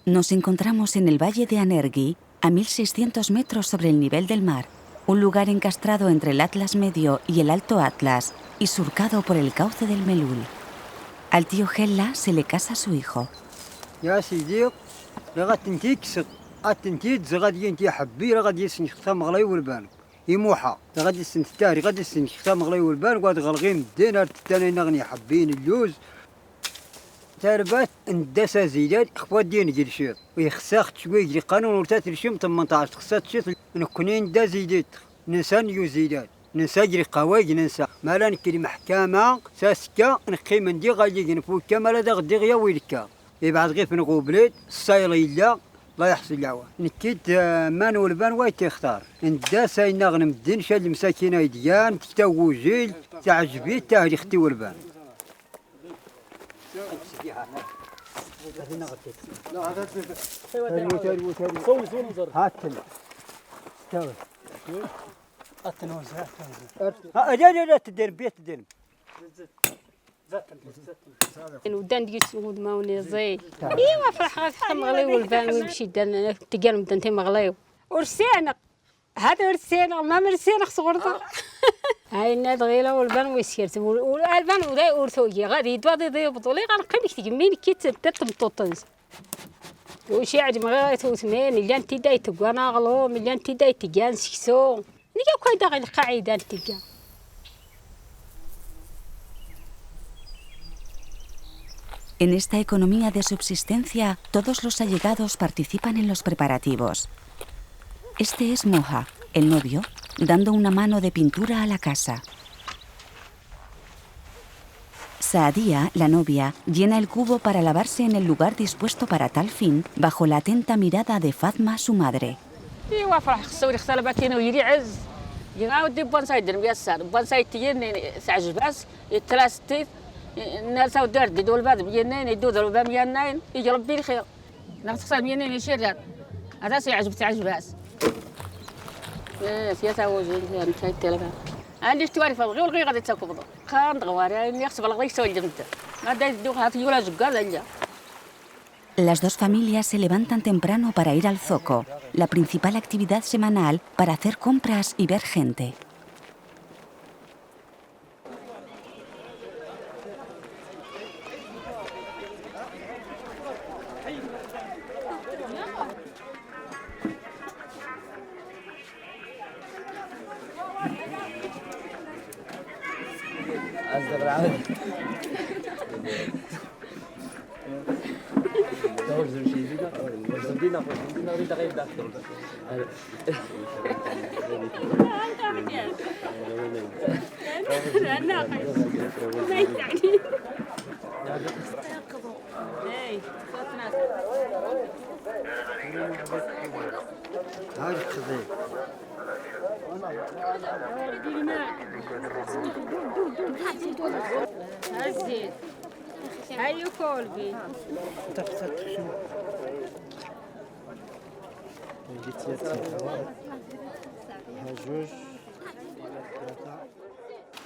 Nos encontramos en el valle de Anergui, a 1600 metros sobre el nivel del mar, un lugar encastrado entre el Atlas Medio y el Alto Atlas y surcado por el cauce del Melul. Al tío Hella se le casa su hijo. يا سيدي لغات انتي كسق اتنتي غادي انتي حبي غادي يسني ختام غلاي والبان يموحا غادي يسني تاري غادي يسني ختام غلاي والبان وغادي غلغيم الدينار تاني نغني حبين اللوز تربات نداس زيدات اخوات دين ديال الشيط ويخساخ شويه ديال القانون ورتات الشيم 18 خسات شيط نكونين دا زيدات ننسى نيو زيدات ننسى جري قوايج ننسى مالا نكري محكمه ساسكا نقيم ندي غادي نفوت كمالا دا غدي غيا ويلكا يبعد غير في نقوبليت السايليلا لا يحصل العوا نكيت مان والبان وايت يختار ندا ساينا غنم الدين شاد المساكينه ديان تتاو جيل تعجبي تاع اختي والبان لا هذا هاتل استوى اتنوز لا تدير بيت تدير ودان ديال السود ماوني زي ايوا فرح مغلي والبان ويمشي دان تقال مدنتي مغليو ورسانق هذا ورسانق ما مرسانق صغرت هاي الناد غيلا والبان ويسيرت والبان ودا ورثوي غادي يدوي بطولي غنقلك تجمين كيت تمطوطنس وشي عاد مغا توثنين اللي انت دايت وانا غلو اللي انت دايت كان سكسو نيا كايدا غير القاعده انت كان. En esta economía de subsistencia, todos los allegados participan en los preparativos. Este es Moha, el novio, dando una mano de pintura a la casa. Saadia, la novia, llena el cubo para lavarse en el lugar dispuesto para tal fin, bajo la atenta mirada de Fatma, su madre. الناس ودار دول بعد بينين يدودوا باميانين يجي ربي الخير نغسل بينين يشير هذا سيعجب تعجباس سياسه وجه انت تلقى عندي تواري فغير غير غادي تاكل خان غواري يخسب الغي سوي جمد غادي يدوها في يولا جقال. Las dos familias se levantan temprano para ir al zoco, la principal actividad semanal para hacer compras y ver gente.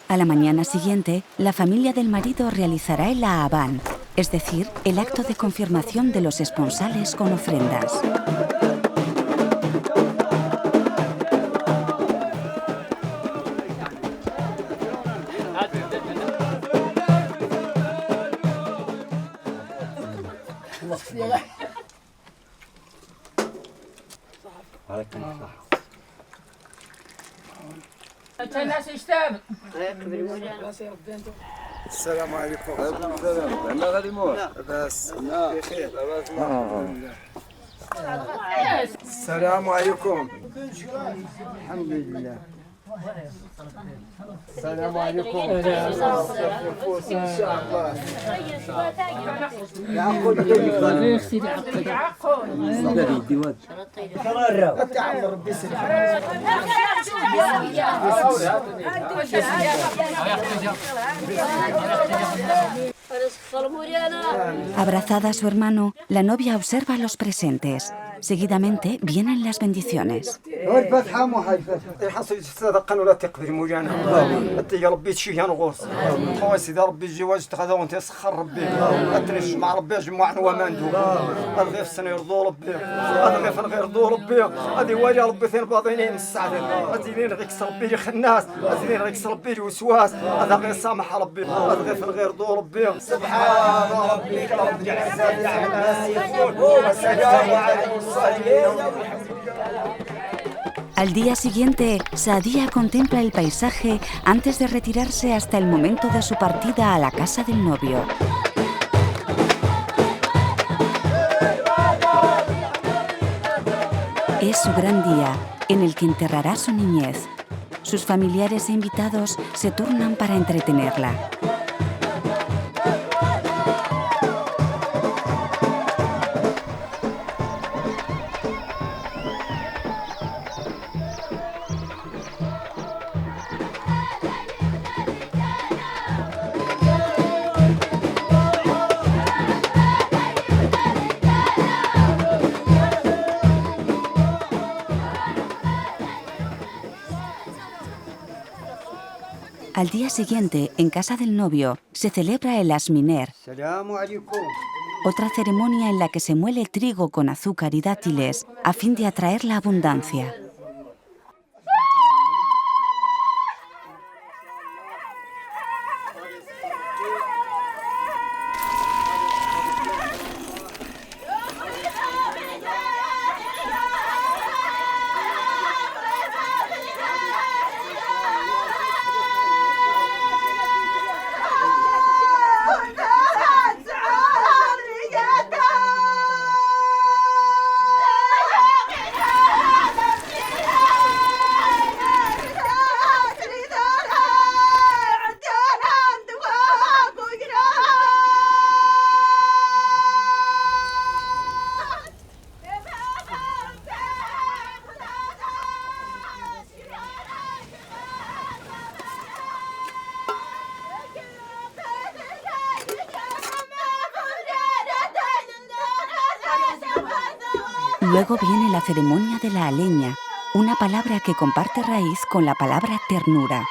A la mañana siguiente, la familia del marido realizará el Aabán, es decir, el acto de confirmación de los esponsales con ofrendas. السلام عليكم. لا غادي مور بس بخير. السلام عليكم. الحمد لله. السلام عليكم. ان شاء الله. Abrazada a su hermano, la novia observa los presentes. Seguidamente vienen las bendiciones. والفتحة مو حاجة الحصيل صدقا ولا تقبل مولانا انت يا ربي تشي نغوص خويا سيدي ربي الجواز تغدا وانت سخر ربي اتنش مع ربي جمعنا وماندو هذا غير السنه يرضو ربي هذا غير يرضو ربي هذه والي ربي ثين باطنين السعد هذه غيك ربي لي خناس هذه غيك ربي لي وسواس هذا غير سامح ربي هذا غير يرضو ربي سبحان ربك رب العزه عما يصفون وسلام على المرسلين. Al día siguiente, Saadia contempla el paisaje antes de retirarse hasta el momento de su partida a la casa del novio. Es su gran día, en el que enterrará su niñez. Sus familiares e invitados se turnan para entretenerla. Al día siguiente, en casa del novio, se celebra el asminer, السلام عليكم. otra ceremonia en la que se muele trigo con azúcar y dátiles a fin de atraer la abundancia. Luego viene la ceremonia de la aleña, una palabra que comparte raíz con la palabra ternura.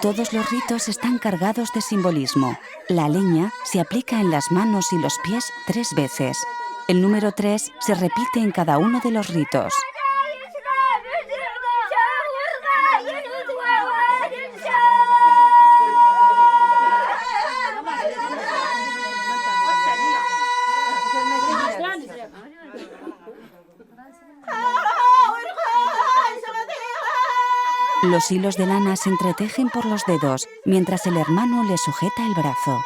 Todos los ritos están cargados de simbolismo. La aleña se aplica en las manos y los pies 3 veces. El número 3 se repite en cada uno de los ritos. Los hilos de lana se entretejen por los dedos, mientras el hermano le sujeta el brazo.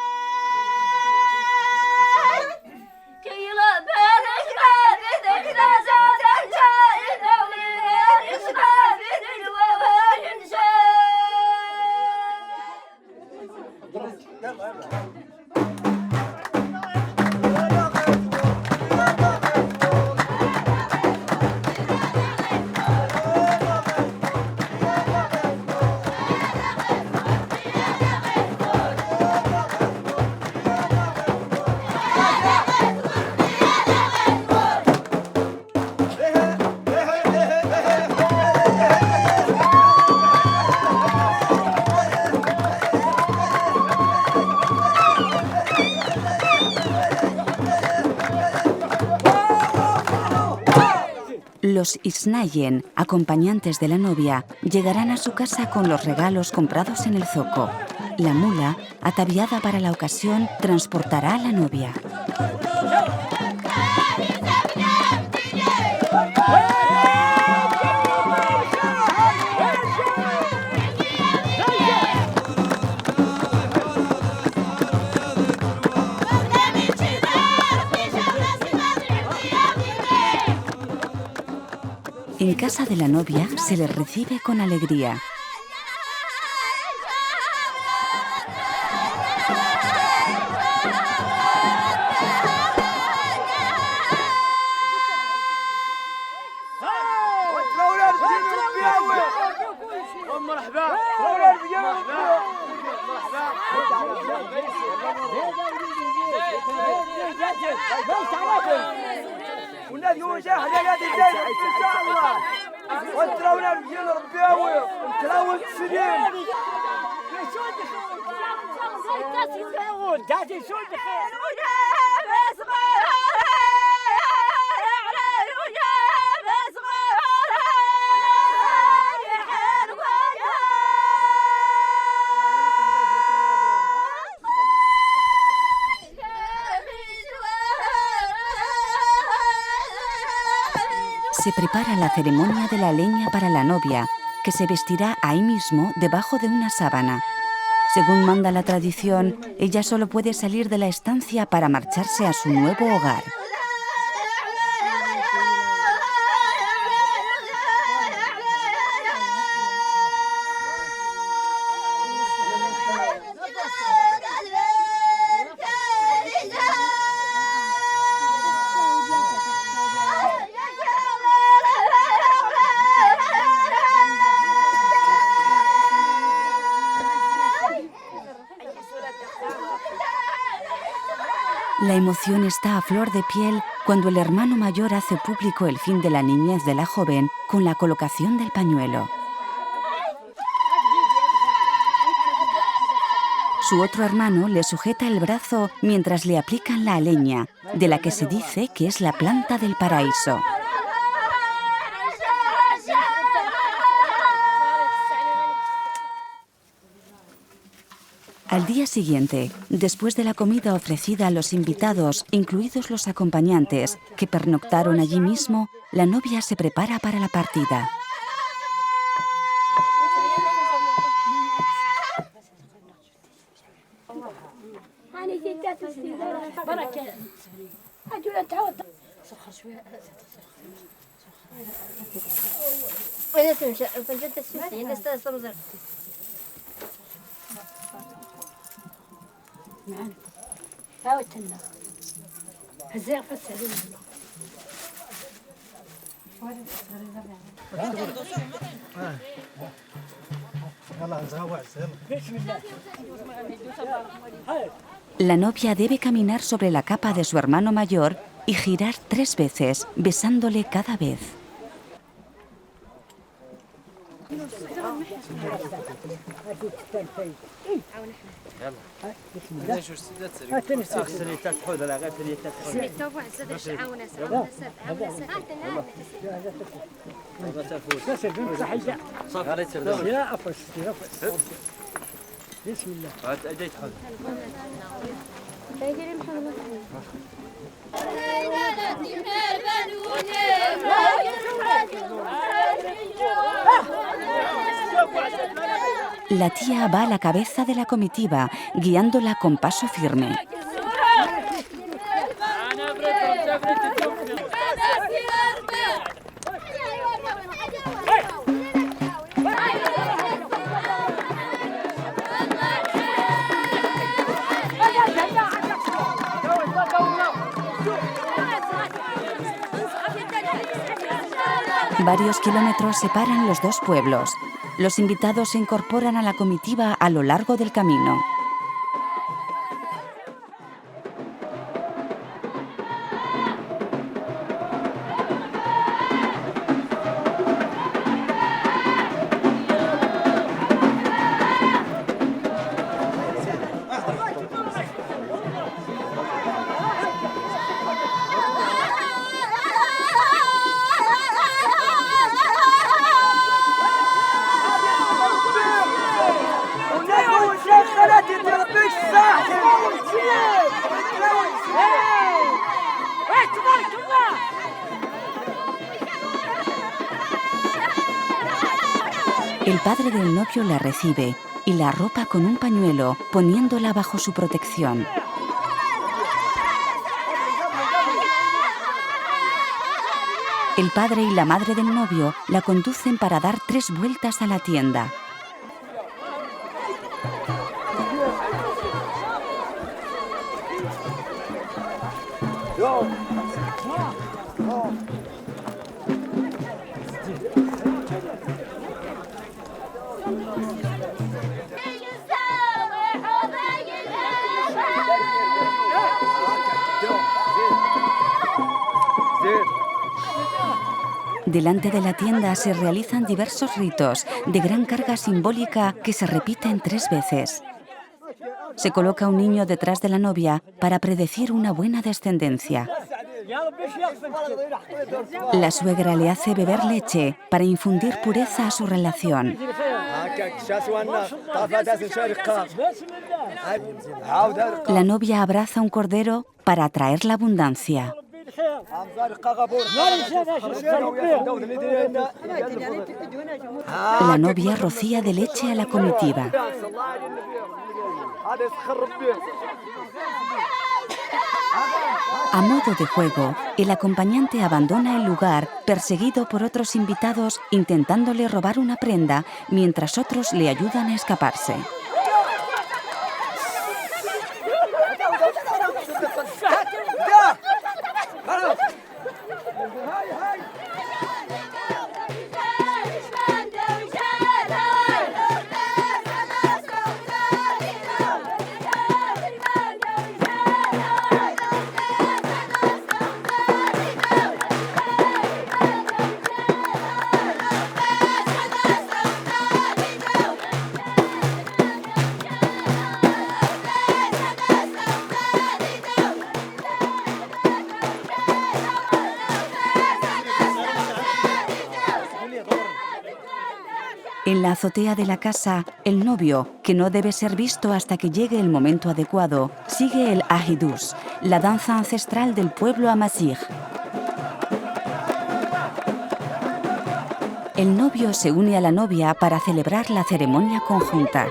Los Isnayen, acompañantes de la novia, llegarán a su casa con los regalos comprados en el zoco. La mula, ataviada para la ocasión, transportará a la novia. En casa de la novia se le recibe con alegría. والنادي هو جاهد يا نادي الجاي ان شاء الله وتراونا ديال ربي وتراون السنين Se prepara la ceremonia de la leña para la novia, que se vestirá ahí mismo debajo de una sábana. Según manda la tradición, ella solo puede salir de la estancia para marcharse a su nuevo hogar. La emoción está a flor de piel cuando el hermano mayor hace público el fin de la niñez de la joven con la colocación del pañuelo. Su otro hermano le sujeta el brazo mientras le aplican la aleña, de la que se dice que es la planta del paraíso. Al día siguiente, después de la comida ofrecida a los invitados, incluidos los acompañantes, que pernoctaron allí mismo, la novia se prepara para la partida. La novia debe caminar sobre la capa de su hermano mayor y girar 3 veces, besándole cada vez. La tía va a la cabeza de la comitiva, guiándola con paso firme. Varios kilómetros separan los dos pueblos. Los invitados se incorporan a la comitiva a lo largo del camino. El padre del novio la recibe y la arropa con un pañuelo, poniéndola bajo su protección. El padre y la madre del novio la conducen para dar 3 vueltas a la tienda. Delante de la tienda se realizan diversos ritos de gran carga simbólica que se repiten 3 veces. Se coloca un niño detrás de la novia para predecir una buena descendencia. La suegra le hace beber leche para infundir pureza a su relación. La novia abraza un cordero para atraer la abundancia. La novia rocía de leche a la comitiva. A modo de juego, el acompañante abandona el lugar perseguido por otros invitados intentándole robar una prenda mientras otros le ayudan a escaparse. En la azotea de la casa, el novio, que no debe ser visto hasta que llegue el momento adecuado, sigue el Ahidus, la danza ancestral del pueblo amazigh. El novio se une a la novia para celebrar la ceremonia conjunta.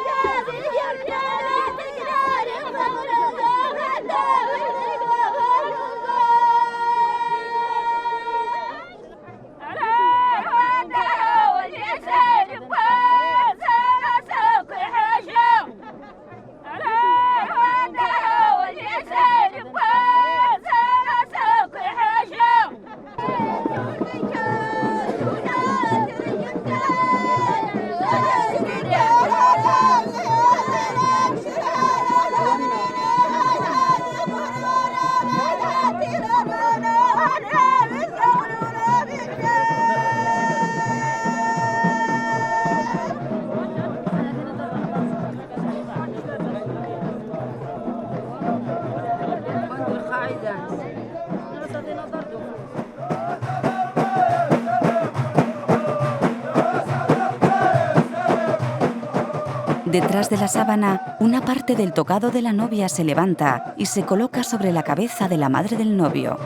Detrás de la sábana, una parte del tocado de la novia se levanta y se coloca sobre la cabeza de la madre del novio.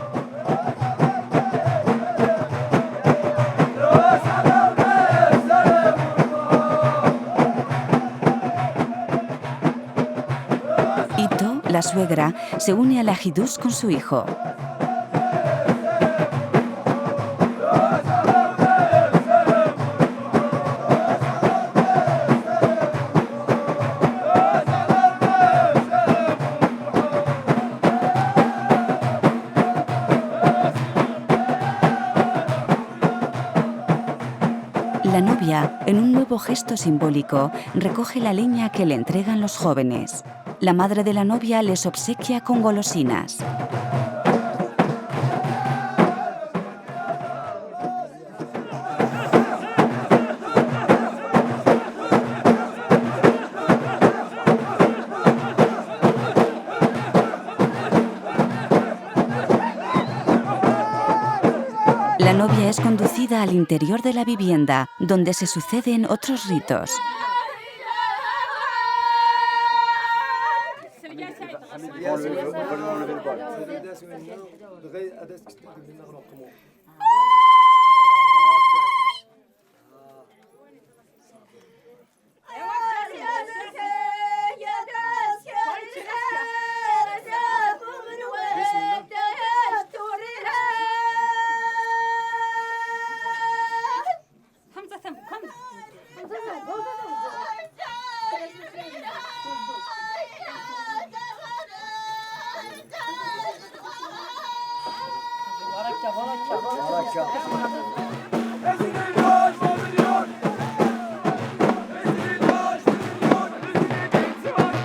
Ito, la suegra, se une al Ahidus con su hijo. La novia, en un nuevo gesto simbólico, recoge la leña que le entregan los jóvenes. La madre de la novia les obsequia con golosinas. La novia es conducida al interior de la vivienda, donde se suceden otros ritos.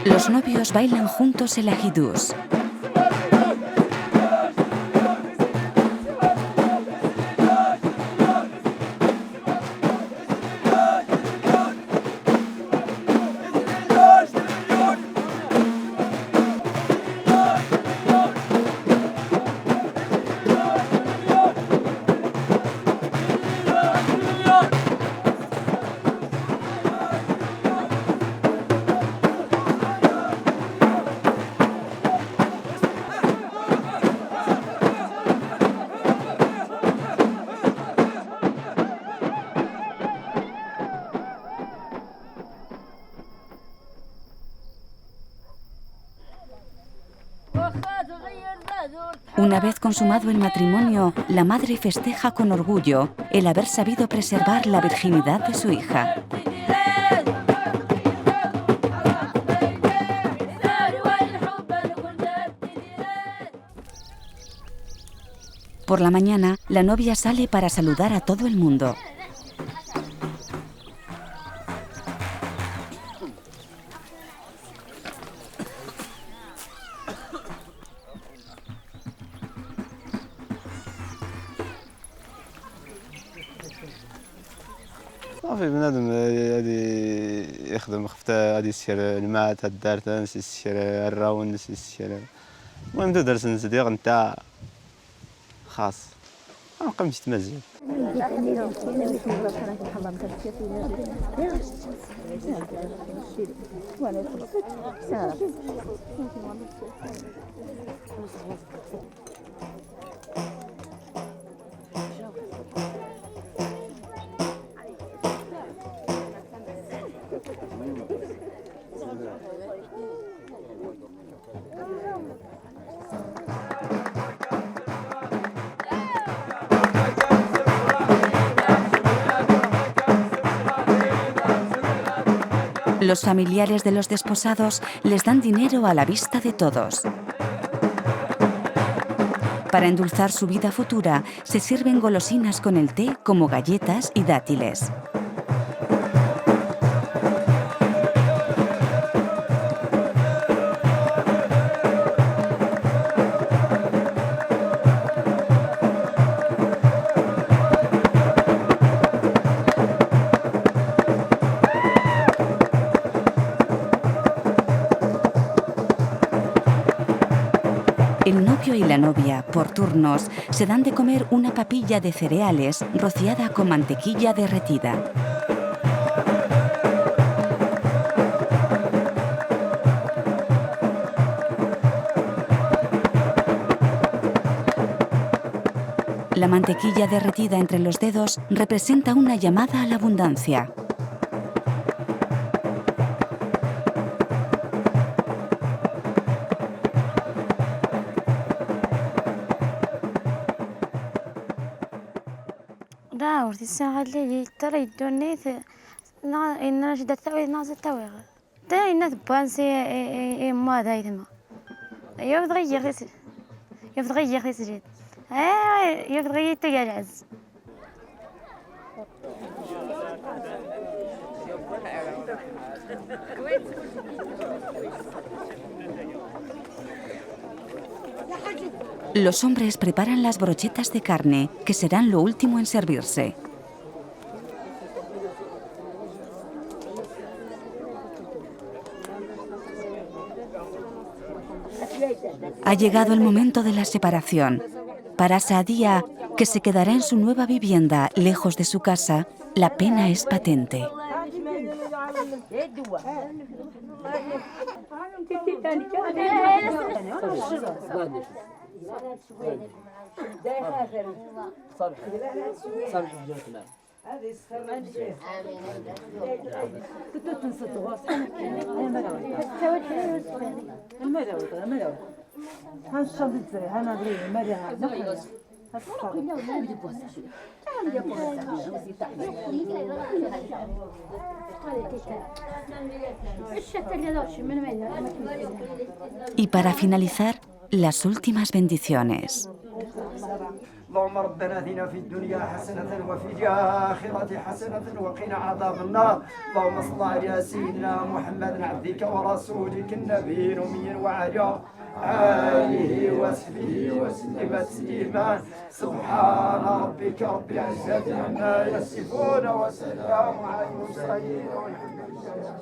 Los novios bailan juntos el ajidús. Una vez consumado el matrimonio, la madre festeja con orgullo el haber sabido preservar la virginidad de su hija. Por la mañana, la novia sale para saludar a todo el mundo. صافي بنادم غادي يخدم خفتا غادي يسير الماء تاع الدار نسي يسير الراون نسي يسير المهم تدرس نزديق نتاع خاص ما نقمش تمزج Los familiares de los desposados les dan dinero a la vista de todos. Para endulzar su vida futura, se sirven golosinas con el té como galletas y dátiles. El novio y la novia, por turnos, se dan de comer una papilla de cereales rociada con mantequilla derretida. La mantequilla derretida entre los dedos representa una llamada a la abundancia. داورت الساعة اللي ترى يدوني إن رشد التوي ناس التوي تا إن تبانسي ما دايما يفضغي سجد يفضغي تجاز Los hombres preparan las brochetas de carne, que serán lo último en servirse. Ha llegado el momento de la separación. Para Saadia, que se quedará en su nueva vivienda, lejos de su casa, la pena es patente. Y para finalizar, las últimas bendiciones. اللهم ربنا آتنا في الدنيا حسنة وفي الآخرة حسنة وقنا عذاب النار. اللهم صل على سيدنا محمد عبدك ورسولك النبي الأمي وعلى آله وصحبه وسلم تسليما. سبحان ربك رب العزة عما يصفون وسلام على المرسلين والحمد لله.